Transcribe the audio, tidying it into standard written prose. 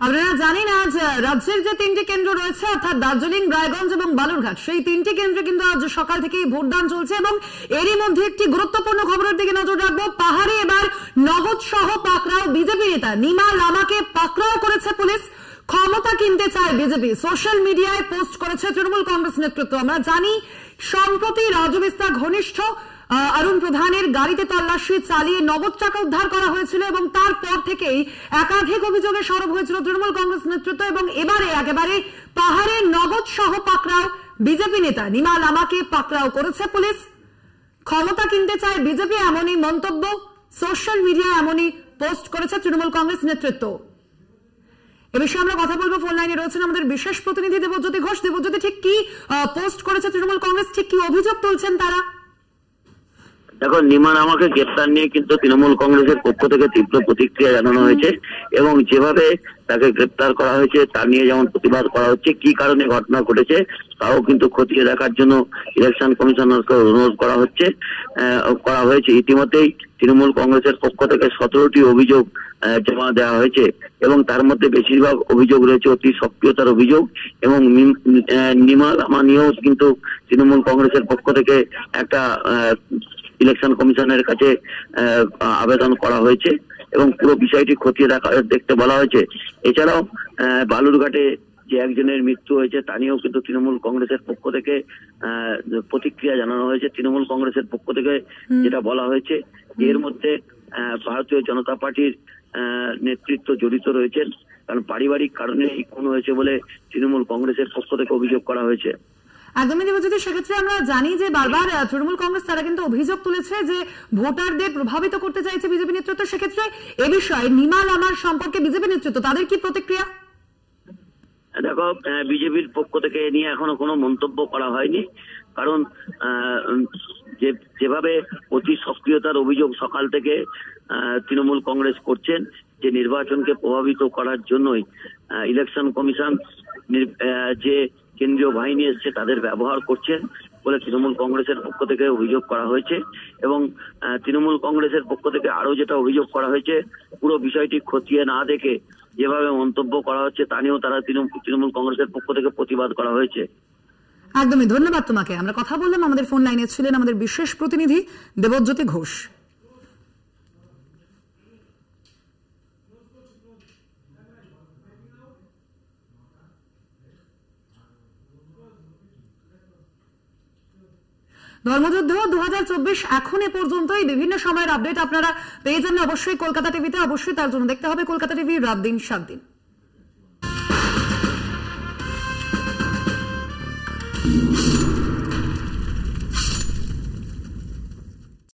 আপনারা জানেন আজ রাজ্যের যে তিনটি কেন্দ্র রয়েছে অর্থাৎ দার্জিলিং, রায়গঞ্জ এবং বালুরঘাট, সেই তিনটি কেন্দ্রে কিন্তু আজ সকাল থেকেই ভোটদান চলছে এবং এরই মধ্যে একটি গুরুত্বপূর্ণ খবরের দিকে নজর রাখবো। পাহাড়ে এবার নগদ সহ পাকড়াও বিজেপি নেতা নিমা লামাকে পাকড়াও করেছে পুলিশ। ক্ষমতা কিনতে চায় বিজেপি, সোশ্যাল মিডিয়ায় পোস্ট করেছে তৃণমূল কংগ্রেস নেতৃত্ব। আমরা জানি সম্প্রতি রাজ্য বিস্তার ঘনিষ্ঠ অরুণ প্রধানের গাড়িতে তল্লাশি চালিয়ে নগদ টাকা উদ্ধার করা হয়েছিল এবং তারপর থেকেই একাধিক অভিযোগে সরব হয়েছিল তৃণমূল কংগ্রেস নেতৃত্ব এবং এবারে একেবারে পাহাড়ে নগদ সহ পাকড়াও বিজেপি নেতা নিমা লামাকে পাকড়াও করেছে পুলিশ। ক্ষমতা কিনতে চায় বিজেপি, এমনই মন্তব্য সোশ্যাল মিডিয়ায়, এমনই পোস্ট করেছে তৃণমূল কংগ্রেস নেতৃত্ব। এ বিষয়ে আমরা কথা বলবো। ফোন লাইনে রয়েছেন আমাদের বিশেষ প্রতিনিধি দেবজ্যোতি ঘোষ। দেবজ্যোতি, ঠিক কি পোস্ট করেছে তৃণমূল কংগ্রেস, ঠিক কি অভিযোগ তুলছেন তারা? দেখো, নিমা লামাকে গ্রেপ্তার নিয়ে কিন্তু তৃণমূল কংগ্রেসের পক্ষ থেকে তীব্র প্রতিক্রিয়া জানানো হয়েছে এবং যেভাবে তাকে গ্রেপ্তার করা হয়েছে তা নিয়ে যেমন প্রতিবাদ করা হচ্ছে, কি কারণে ঘটনা ঘটেছে তাও কিন্তু খতিয়ে দেখার জন্য ইলেকশন কমিশনারকে অনুরোধ করা হয়েছে। ইতিমধ্যেই তৃণমূল কংগ্রেসের পক্ষ থেকে 17টি অভিযোগ জমা দেওয়া হয়েছে এবং তার মধ্যে বেশিরভাগ অভিযোগ রয়েছে অতি সক্রিয়তার অভিযোগ এবং নিমা লামা নিয়েও কিন্তু তৃণমূল কংগ্রেসের পক্ষ থেকে একটা ইলেকশন কমিশনের কাছে আবেদন করা হয়েছে এবং পুরো বিষয়টি খতিয়ে দেখতে বলা হয়েছে। এছাড়াও বালুরঘাটে যে একজনের মৃত্যু হয়েছে তা নিয়েও কিন্তু তৃণমূল কংগ্রেসের পক্ষ থেকে প্রতিক্রিয়া জানানো হয়েছে। তৃণমূল কংগ্রেসের পক্ষ থেকে যেটা বলা হয়েছে, এর মধ্যে ভারতীয় জনতা পার্টির নেতৃত্ব জড়িত রয়েছেন, কারণ পারিবারিক কারণে খুন হয়েছে বলে তৃণমূল কংগ্রেসের পক্ষ থেকে অভিযোগ করা হয়েছে। একদমই দেবজ্যোতি, সেক্ষেত্রে আমরা জানি যে বারবার তৃণমূল কংগ্রেস তারা কিন্তু অভিযোগ তুলেছে যে ভোটারদের প্রভাবিত করতে চাইছে বিজেপি নেতৃত্ব। সেক্ষেত্রে এ বিষয়ে নিমা লামার সম্পর্কে বিজেপি নেতৃত্ব তাদের কি প্রতিক্রিয়া? দেখো, বিজেপির পক্ষ থেকে এ নিয়ে এখনো কোনো মন্তব্য করা হয়নি, কারণ যেভাবে অতি সক্রিয়তার অভিযোগ সকাল থেকে তৃণমূল কংগ্রেস করছেন যে নির্বাচনকে প্রভাবিত করার জন্যই ইলেকশন কমিশন যে কেন্দ্রীয় বাহিনী এসছে তাদের ব্যবহার করছেন বলে তৃণমূল কংগ্রেসের পক্ষ থেকে অভিযোগ করা হয়েছে এবং তৃণমূল কংগ্রেসের পক্ষ থেকে আরো যেটা অভিযোগ করা হয়েছে, পুরো বিষয়টি খতিয়ে না দেখে যেভাবে মন্তব্য করা হচ্ছে তা নিয়েও তারা তৃণমূল কংগ্রেসের পক্ষ থেকে প্রতিবাদ করা হয়েছে। একদমই ধন্যবাদ তোমাকে। আমরা কথা বললাম, আমাদের ফোন লাইনে ছিলেন আমাদের বিশেষ প্রতিনিধি দেবজ্যোতি ঘোষ। ধর্মযুদ্ধ 2024 এখন এ পর্যন্তই বিভিন্ন সময়ের আপডেট আপনারা পেয়ে যাবেন অবশ্যই কলকাতা টিভিতে। অবশ্যই তার জন্য দেখতে হবে কলকাতা টিভি রাত দিন 7 দিন।